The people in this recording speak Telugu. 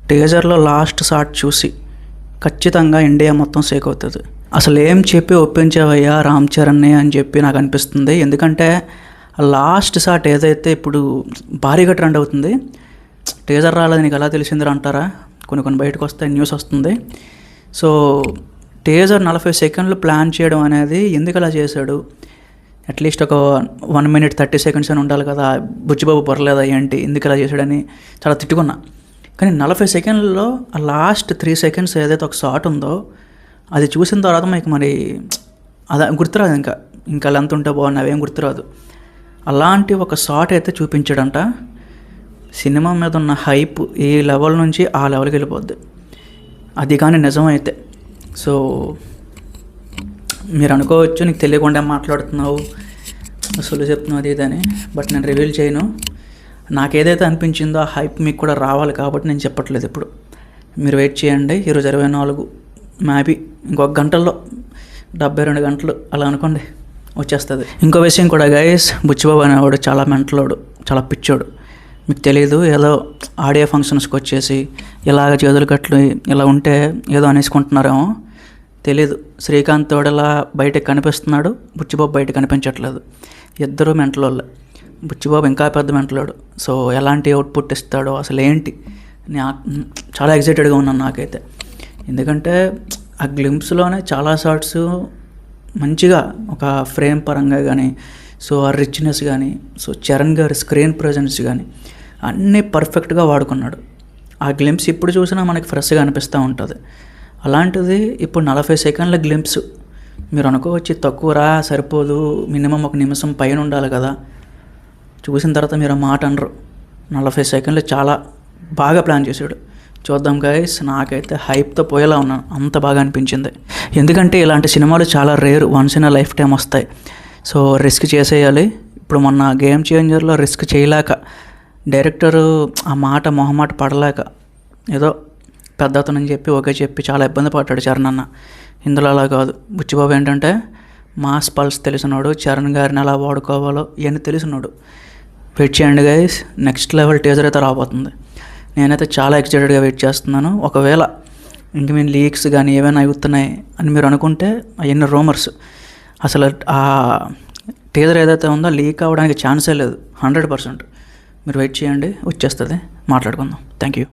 టీజర్లో లాస్ట్ షాట్ చూసి ఖచ్చితంగా ఇండియా మొత్తం షేక్ అవుతుంది. అసలు ఏం చెప్పి ఒప్పించావయ్యా రామ్ చరణ్ని అని చెప్పి నాకు అనిపిస్తుంది. ఎందుకంటే లాస్ట్ షాట్ ఏదైతే ఇప్పుడు భారీగా ట్రెండ్ అవుతుంది. టీజర్ రాలేదు నీకు ఎలా తెలిసిందిరా అంటారా, కొన్ని బయటకు వస్తాయి, న్యూస్ వస్తుంది. సో టీజర్ 40 సెకండ్లు ప్లాన్ చేయడం అనేది ఎందుకు అలా చేశాడు? అట్లీస్ట్ ఒక 1 minute 30 seconds అని ఉండాలి కదా. బుచ్చిబాబు పొరలేదా ఏంటి, ఎందుకు అలా చేశాడని చాలా తిట్టుకున్నా. కానీ 40 సెకండ్లలో ఆ లాస్ట్ 3 seconds ఏదైతే ఒక షాట్ ఉందో అది చూసిన తర్వాత మీకు మరి అది గుర్తురాదు. ఇంకా లెంత్ ఉంటే బాగుంది, అవేం గుర్తురాదు. అలాంటి ఒక షాట్ అయితే చూపించాడంట. సినిమా మీద ఉన్న హైప్ ఈ లెవెల్ నుంచి ఆ లెవెల్కి వెళ్ళిపోద్ది అది కానీ నిజమైతే. సో మీరు అనుకోవచ్చు నీకు తెలియకుండా మాట్లాడుతున్నావు, అసలు చెప్తున్నావు అది ఇదని. బట్ నేను రివీల్ చేయను. నాకు ఏదైతే అనిపించిందో ఆ హైప్ మీకు కూడా రావాలి కాబట్టి నేను చెప్పట్లేదు. ఇప్పుడు మీరు వెయిట్ చేయండి. ఈరోజు 24, మేబీ ఇంకొక గంటల్లో 72 గంటలు అలా అనుకోండి వచ్చేస్తుంది. ఇంకో విషయం కూడా గైస్, బుచ్చిబాబు అనేవాడు చాలా మెంటలోడు, చాలా పిచ్చోడు. మీకు తెలియదు, ఏదో ఆడియో ఫంక్షన్స్కి వచ్చేసి ఇలాగ చేతులు కట్లు ఇలా ఉంటే ఏదో అనేసుకుంటున్నారేమో తెలీదు. శ్రీకాంత్ తోడలా బయటకు కనిపిస్తున్నాడు, బుచ్చిబాబు బయట కనిపించట్లేదు. ఇద్దరు మెంటలోళ్ళే. బుచ్చిబాబు ఇంకా పెద్ద మెంటలోడు. సో ఎలాంటి అవుట్పుట్ ఇస్తాడో అసలు ఏంటి, చాలా ఎక్సైటెడ్గా ఉన్నాను నాకైతే. ఎందుకంటే ఆ గ్లింప్స్లోనే చాలా షార్ట్స్ మంచిగా ఒక ఫ్రేమ్ పరంగా కానీ, సో ఆ రిచ్నెస్ కానీ, సో చరణ్ గారి స్క్రీన్ ప్రజెన్స్ కానీ అన్నీ పర్ఫెక్ట్గా వాడుకున్నాడు. ఆ గ్లింప్స్ ఇప్పుడు చూసినా మనకి ఫ్రెష్గా అనిపిస్తూ ఉంటుంది. అలాంటిది ఇప్పుడు 40 సెకండ్ల గ్లింప్స్ మీరు అనుకోవచ్చు తక్కువరా, సరిపోదు, మినిమం 1 నిమిషం పైన ఉండాలి కదా. చూసిన తర్వాత మీరు ఆ మాట అనరు. 40 సెకండ్లు చాలా బాగా ప్లాన్ చేశాడు. చూద్దాం గైస్. నాకైతే హైప్తో పోయేలా ఉన్నాను, అంత బాగా అనిపించింది. ఎందుకంటే ఇలాంటి సినిమాలు చాలా rare, once in life time వస్తాయి. సో రిస్క్ చేసేయాలి. ఇప్పుడు మొన్న గేమ్ చేంజర్లో రిస్క్ చేయలేక డైరెక్టరు ఆ మాట మొహమాట పడలేక ఏదో పెద్ద అతనని చెప్పి ఓకే చెప్పి చాలా ఇబ్బంది పడ్డాడు చరణ్ అన్న. ఇందులో అలా కాదు. బుచ్చిబాబు ఏంటంటే మాస్ పల్స్ తెలిసినాడు, చరణ్ గారిని ఎలా వాడుకోవాలో ఇవన్నీ తెలిసినాడు. వెయిట్ చేయండి గైస్, నెక్స్ట్ లెవెల్ టీజర్ అయితే రాబోతుంది. నేనైతే చాలా ఎక్సైటెడ్గా వెయిట్ చేస్తున్నాను. ఒకవేళ ఇంక మీ లీక్స్ కానీ ఏమైనా అవుతున్నాయి అని మీరు అనుకుంటే అవన్నీ రూమర్స్. అసలు ఆ టీజర్ ఏదైతే ఉందో లీక్ అవ్వడానికి ఛాన్సే లేదు, 100%. మీరు వెయిట్ చేయండి, వచ్చేస్తుంది, మాట్లాడుకుందాం. Thank you.